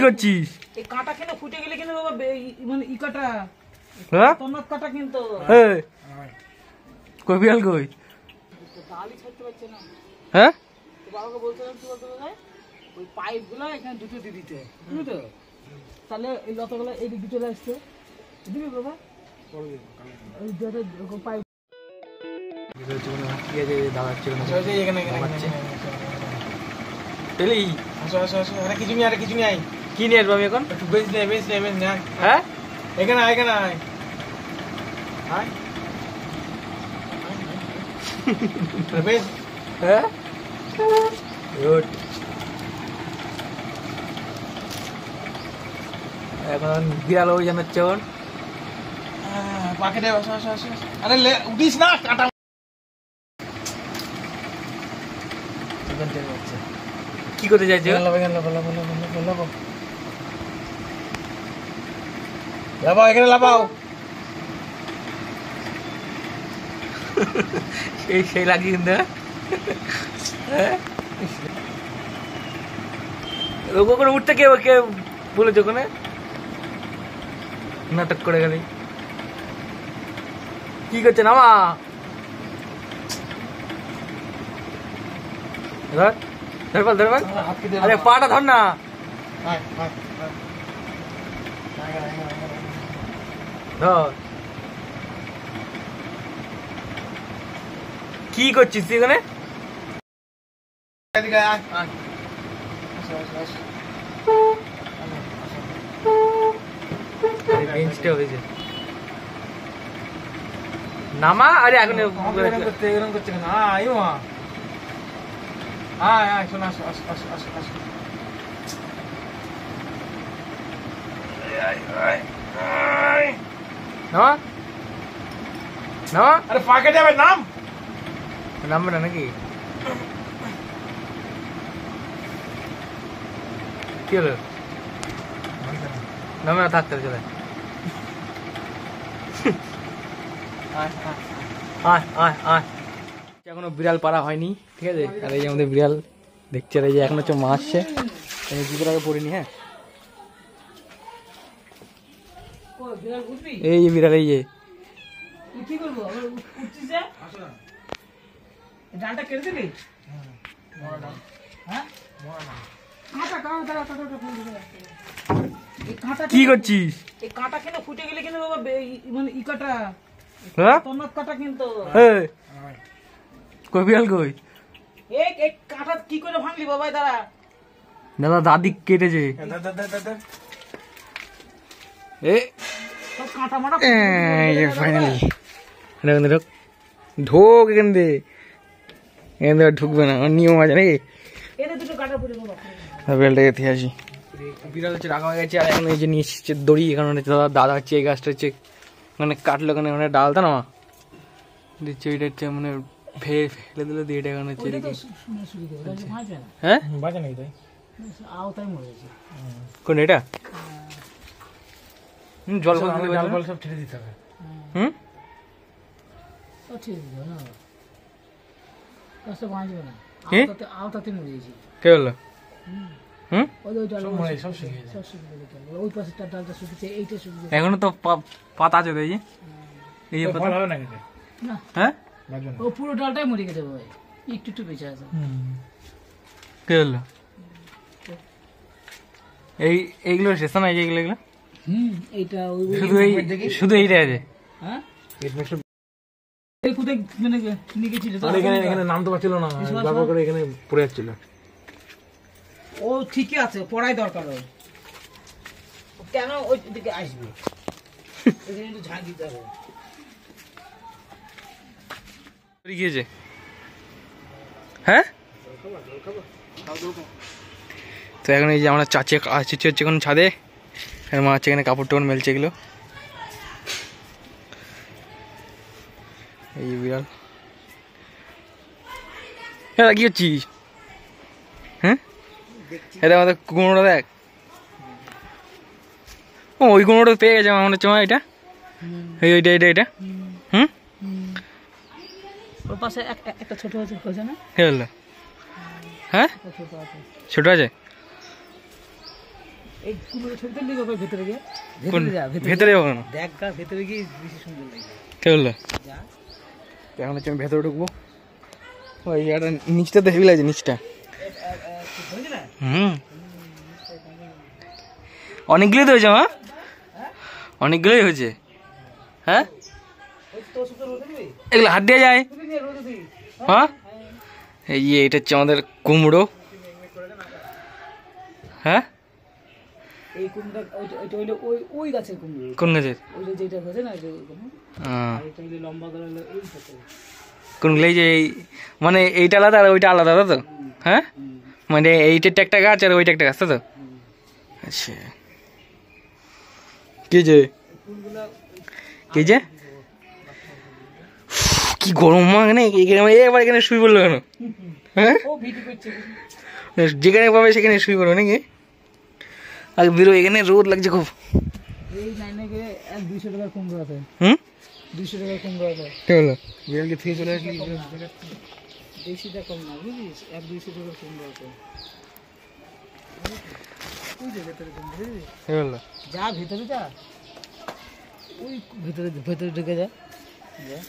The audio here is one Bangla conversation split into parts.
করছিস? এই কাঁটা কেন ফুটে গেলে কিন্তু বাবা মানে ই কাটা হ্যাঁ তন্নত কাটা কিন্তু এই কই বিড়াল কই? গালি ছাড়তে পারছে না। হ্যাঁ তো বাবাকে বলছিলাম কি বলতে হবে ওই পাইপ গুলো এখানে দুটো দিয়ে দিতে বুঝলি তো, তাহলে এই লতাগুলো এই দিকে চলে আসছে দিবি বাবা ওই দুটো পাইপ কিছু নেই কি নিয়ে আসবো আমি এখন? হ্যাঁ এখানে হ্যাঁ এখন বিড়াল ওই জানাচ্ছে ওর পাকেটে আরে উঠিস না কাটা কি করতে চাইছো? লাবাও এখানে লাবাও সেই লাগছে কিন্তু ওখানে উঠতে কে কে বলেছে ওখানে নাটক করে গেলে কি করছে নামা ধরপাল আরে পাটা ধর না ধর কি করছিস তুই এখানে? বেঞ্চটা হয়েছে নামা আরে এখন করছে না শোনা নামা নামা আরে পাকে যাবে নাম নামবে না নাকি? কি হলো নামবে না থাকতে চলে এখনো বিড়াল পাড়া হয়নি ঠিক আছে। আর এই যে আমাদের বিড়াল দেখছে এই যে এখন হচ্ছে মা আসছে দুপুর আগে পড়িনি। হ্যাঁ এই যে বিড়াল এই যে কি করবো ডালটা কেটে দিবি কি করছিস? এই কাঁটা কেন ফুটে গেলে কিন্তু বাবা মানে ই কাটা তন্নত কাটা কিন্তু কই বিড়াল কই? এই কাঁটা কি করে ভাঙলি বাবা দাঁড়া দাদা দাদি কেটেছে সব কাঁটা মারা ফাইনালি ঢোক এখান দিয়ে ঢুকবে না নিয়ম আছে নাকি? এদের দুটো কাঁটা ফুটে বাবা বিড়ালটা এতে আসি বিড়াল হচ্ছে রাখা হয়ে গেছে। আর এখন এই যে নিয়ে এসছে দড়ি এখানে দাদা হচ্ছে এই গাছটা হচ্ছে মানে কাটলো এখানে মানে ডালটা না দিচ্ছে ওইটা হচ্ছে মানে ফেলে দিল দিয়ে এটা এখন হচ্ছে হ্যাঁ কোন এটা জল সব ছেড়ে দিতে হবে কে বললো? এখনো তো পাতা আছে এই যে হ্যাঁ ও পুরো ডালটাই মরে গেছে ভাই একটু একটু বেঁচে আছে। কে বললো? এইগুলো শেষ না এইগুলো এগুলো এইটা শুধু এইটা আছে। হ্যাঁ কোথায় মানে নিয়ে গেছিল এখানে নাম তো পাচ্ছিল না ব্যবহার করে এখানে পড়ে যাচ্ছিল। ও ঠিকই আছে পড়াই দরকার ওর কেন ওই দিকে আসবে এখানে একটু ঝাঁক দিতে হবে। গিয়েছে হ্যাঁ তো এখন এই যে আমরা চাচি হচ্ছে এখন ছাদে মা হচ্ছে এখানে কাপড় টাপড় মেলছে এগুলো। এই বিড়াল হ্যাঁ কি হচ্ছিস? হ্যাঁ এটা আমাদের কুমড়োটা দেখ ওই কুমড়োটা পেয়ে গেছে আমার হচ্ছে মা এটা এইটা এটা এটা ওর পাশে একটা ছোট হয়েছে না কে বললো? হ্যাঁ ছোট আছে এই কুমড়ো ছবিটা নিয়ে বাবা ভেতরে গিয়ে কোন ভেতরে যা ভেতরে যাবো কেন? দেখ গা ভেতরে গিয়ে বেশি সুন্দর লাগবে। কে বললো? যা এখন হচ্ছে আমি ভেতরে ঢুকবো। ওই একটা নিচটা তো হেভি লাগছে নিচটা। বুঝলি না? অনেকগুলোই তো হয়েছে মা, অনেকগুলোই হয়েছে। হ্যাঁ ওই তোর সাথে রোদে দিবি এগুলো হাত দিয়ে যায়। তুই নিয়ে রোদে দিবি। হ্যাঁ এই যে এটা হচ্ছে আমাদের কুমড়ো। হ্যাঁ এই কুমড়োটা ওইটা হইলো ওই গাছের কুমড়ো। কোন গাছের? ওই যে যেটা হয়েছে না যে ওইখানে, আহ, আর এটা হইলো লম্বা করে হলো এই সাথে। কোনগুলো এই যে মানে এইটা আলাদা আর ওইটা আলাদা তাই তো? হ্যাঁ মানে এইটা একটা গাছ আর ওইটা একটা গাছ তাই তো? আচ্ছা কি যে ফুলগুলা কি যে কি গরম মা এখানে, এবার এখানে শুই পড়লো কেন? হ্যাঁ ও ভিডিও করছে। যেখানে পাবে সেখানে শুই পড়ো নাকি? আগে বেরো, এখানে রোদ লাগছে খুব। এই লাইনে গিয়ে 200 টাকার কুমড়ো আছে। 200 টাকার কুমড়ো আছে। কি হলো? বিড়ালকে থেকে চলে আসলি? বেশিটা কম না বুঝিস, 200 টাকার কুমড়ো আছে। ওই যে ভেতরে কুমড়ো বুঝলি? কি হলো? যা ভেতরে যা, ওই ভেতরে ভেতরে ঢুকে যা। যা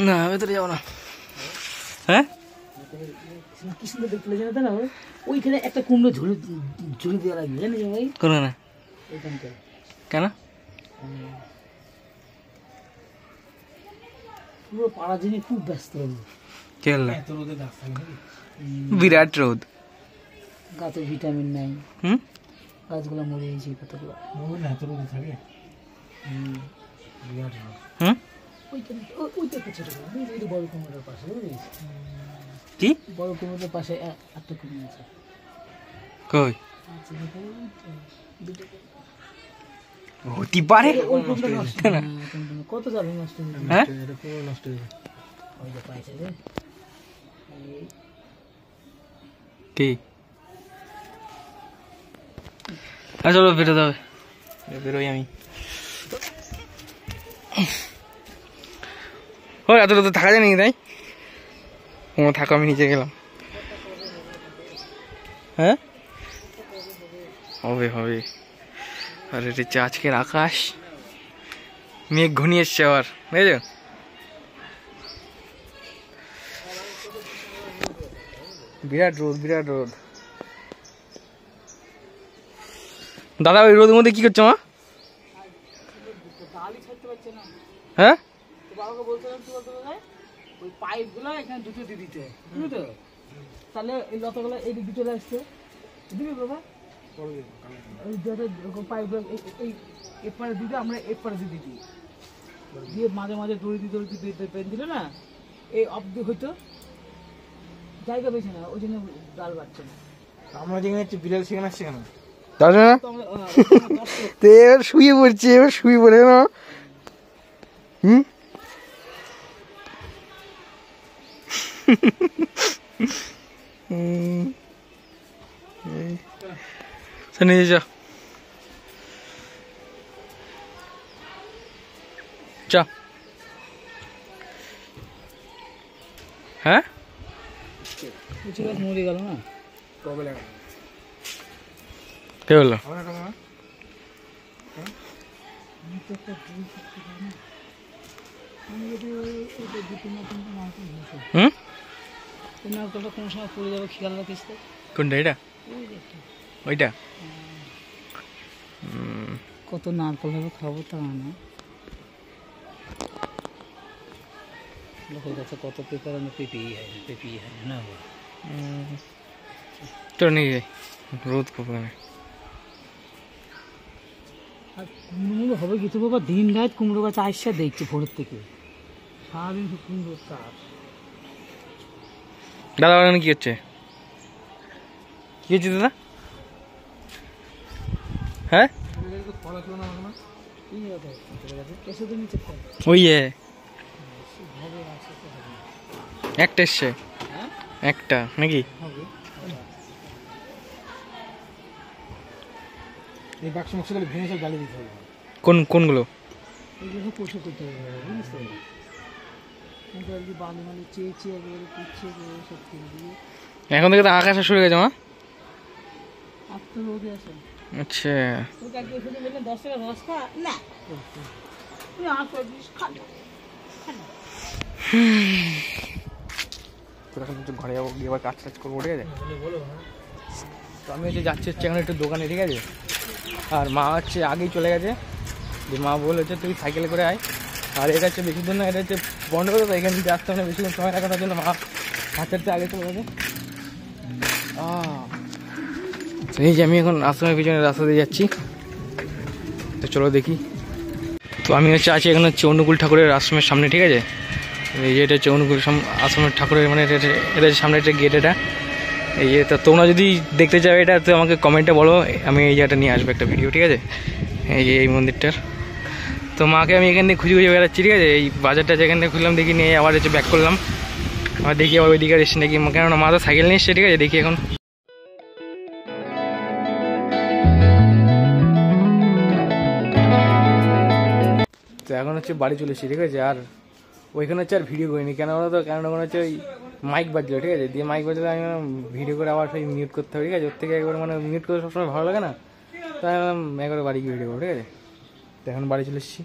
না ভেতরে যাবো না। হ্যাঁ কি সুন্দর দেখতে লাগছে না? ওইখানে একটা কুমড়ো ঝুলে ঝুলে দেওয়া লাগবে জানিস ভাই? করো না ওইখানটা কেন? পুরো পাড়া জেনে খুব ব্যস্ত হবে। কি হলো? বিরাট রোদ। গাছে ভিটামিন নাই, হুম গাছগুলো মরে গেছে কতগুলো। হুম ওইখানে ওইটা একটা ছোট কুমড়ো, ওই যে বড় কুমড়োর পাশে বুঝিস? কি বড় কুমড়োর পাশে একটা কুমড়ো আছে। কই আচ্ছা, ভেতরে ওইটা, দুটো হতে পারে? ওই কুমড়োটা নষ্ট না, কুমড়ো কত যাবে নষ্ট হয়ে যাবে। হ্যাঁ এটা পুরো নষ্ট হয়ে যাবে। ওই যে পাইছে রে এই কি? হ্যাঁ চলো বেরোতে হবে, বেরোই আমি। ও এত তো থাকা যায় নাকি? তাই তোমার থাকো, আমি নিচে গেলাম। হ্যাঁ হবে হবে। আর এটা হচ্ছে আজকের আকাশ, মেঘ ঘনিয়ে এসছে আবার, বুঝেছো? বিরাট রোদ, বিরাট রোদ। দাদা ওই রোদের মধ্যে কি করছো মা? ডালই ছাড়তে পারছে না। হ্যাঁ তো বাবাকে বলছিলাম কি বলতে হবে, ওই পাইপগুলো এখানে দুটো দিয়ে দিতে, বুঝলি তো? তাহলে এই লতাগুলো এই দিক দিয়ে চলে আসছে, দিবি বাবা? ওই যাতে পাইপগুলো এই এপারে দিতে, আমরা এপারে দিয়ে দিই, দিয়ে মাঝে মাঝে দড়ি দিয়ে পেন দিলে না এই অব্দি হইতো, জায়গা বেশি না, ওই জন্য ডাল বাড়ছে না। আমরা যেখানে হচ্ছে বিড়াল সেখানে আসছে কেন? তার জন্য তো আমরা তো এবার শুয়ে পড়ছে, এবার শুয়ে পড়ে না। হুম নিয়ে যা চা। হ্যাঁ কিছু গাছ মরে গেল না। কবে লাগা? কে বললো? আমরা টাকা না? আমি তো একটা ভুল করতে পারি না। আমি যদি ওইটা দুটো নতুন নারকেল হয়েছে, হুম এই নারকেলটা কোনো সময় পড়ে যাবে, খেয়াল রাখিস তো। কোনটা? এটা ওই যে একটা। ওইটা? কত নারকেল হবে খাবো তা না, লোকের কাছে কত পেপার, আমি পেপেই হয় না না। চলো নিয়ে যাই, রোদ খুব মানে। আর কুমড়ো হবে কিছু বাবা, দিন রাত কুমড়ো গাছ আসছে দেখছি ভোরের থেকে, সারাদিন কুমড়ো চাষ। দাদা ওখানে কি হচ্ছে? কি হচ্ছে দাদা? হ্যাঁ ফল আসলো না এখন? এই কথা চলে গেছে, এসে তো নিচে ফল ওই হবে, আসে তো হবে। একটা এসছে, হ্যাঁ একটা নাকি? হবে। এই বাক্স মাক্সগুলো ভেঙে সব জ্বালিয়ে দিতে হবে। কোনগুলো? এগুলো পরিষ্কার করতে হবে বুঝিস তো, কিন্তু আর কি বালি মালি চেয়ে একেবারে পিছিয়ে একেবারে সব ফেলে দিয়ে। এখন থেকে তো আকাশ শুরু হয়ে গেছে মা। আর তো রোদে আছে। আচ্ছা তুই কাকে শুধু বললেন 10 টাকা রস খা না তুই আসো বিষ খা না। তো এখন একটু ঘরে যাবো, গিয়ে আবার কাজ টাজ করবো, ঠিক আছে? তো আমি হচ্ছে যাচ্ছি হচ্ছে এখন একটু দোকানে, ঠিক আছে? আর মা হচ্ছে আগেই চলে গেছে, যে মা বলেছে তুই সাইকেলে করে আয়। আর এটা হচ্ছে বেশি দূর না, এটা হচ্ছে বন্ধ করে দেবো, এখান থেকে আসতে মানে বেশিক্ষণ সময় লাগানোর জন্য মা হাতের আগে চলে গেছে। তো এই যে আমি এখন আশ্রমের পিছনে রাস্তা দিয়ে যাচ্ছি, তো চলো দেখি। তো আমি হচ্ছে আছি এখন হচ্ছে অনুকূল ঠাকুরের আশ্রমের সামনে, ঠিক আছে? এই যে এটা হচ্ছে অনুকূল আশ্রমের ঠাকুরের মানে এটা সামনে একটা গেট, এটা এই যে। তো তোমরা যদি দেখতে চাও এটা, তো আমাকে কমেন্টে বলো, আমি এই জায়গাটা নিয়ে আসবো একটা ভিডিও, ঠিক আছে? এই যে এই মন্দিরটার। তো মাকে আমি এখান থেকে খুঁজে খুঁজে বেড়াচ্ছি, ঠিক আছে? এই বাজারটা যেখান থেকে খুললাম দেখি, নিয়ে আবার হচ্ছে ব্যাক করলাম। আবার দেখি আবার ওইদিকে এসে নাকি, কেননা মা তো সাইকেল নিয়ে এসছে, ঠিক আছে? দেখি এখন। তো এখন হচ্ছে বাড়ি চলে এসেছি, ঠিক আছে? আর ওইখানে হচ্ছে আর ভিডিও করিনি, কেন বলো তো? কেন ওখানে হচ্ছে ওই মাইক বাজলো, ঠিক আছে? দিয়ে মাইক বাজলে আমি ভিডিও করে আবার সেই মিউট করতে হবে, ঠিক আছে? ওর থেকে একবার মানে মিউট করে সবসময় ভালো লাগে না, তাই আমি একবার বাড়ি গিয়ে ভিডিও করবো, ঠিক আছে? তো এখন বাড়ি চলে এসেছি,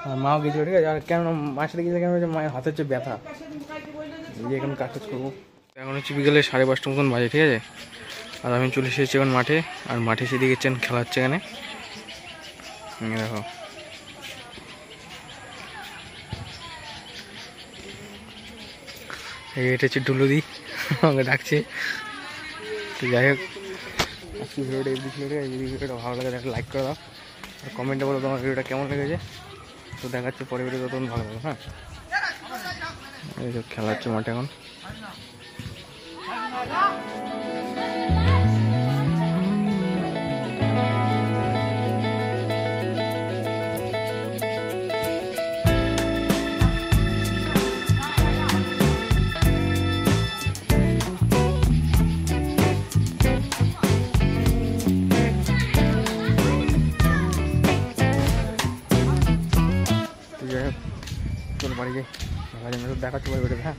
আর মাও গেছিলো, ঠিক আছে? আর কেন মায়ের সাথে গেছে, কেন হচ্ছে মায়ের হাতে হচ্ছে ব্যথা, এই যে এখন কাজ টাজ করবো। এখন হচ্ছে বিকেলে 5:30 মতন বাজে, ঠিক আছে? আর আমি চলে এসেছি এখন মাঠে, আর মাঠে সেদিকে খেলা হচ্ছে এখানে, দেখো। এটা হচ্ছে ডুলুদি, আমাকে ডাকছে। তো যাই হোক, আজকে ভিডিওটা এই দিকে, যদি ভিডিওটা ভালো লাগে একটা লাইক করে দাও, আর কমেন্টে বলো তোমার ভিডিওটা কেমন লেগেছে। তো দেখাচ্ছে পরে ভিডিও, তখন ভালো লাগবে। হ্যাঁ, এই যে খেলা হচ্ছে মাঠে এখন। যাই হোক, চলো বাড়ি যাই, দেখাচ্ছি পরে ভিডিও। হ্যাঁ।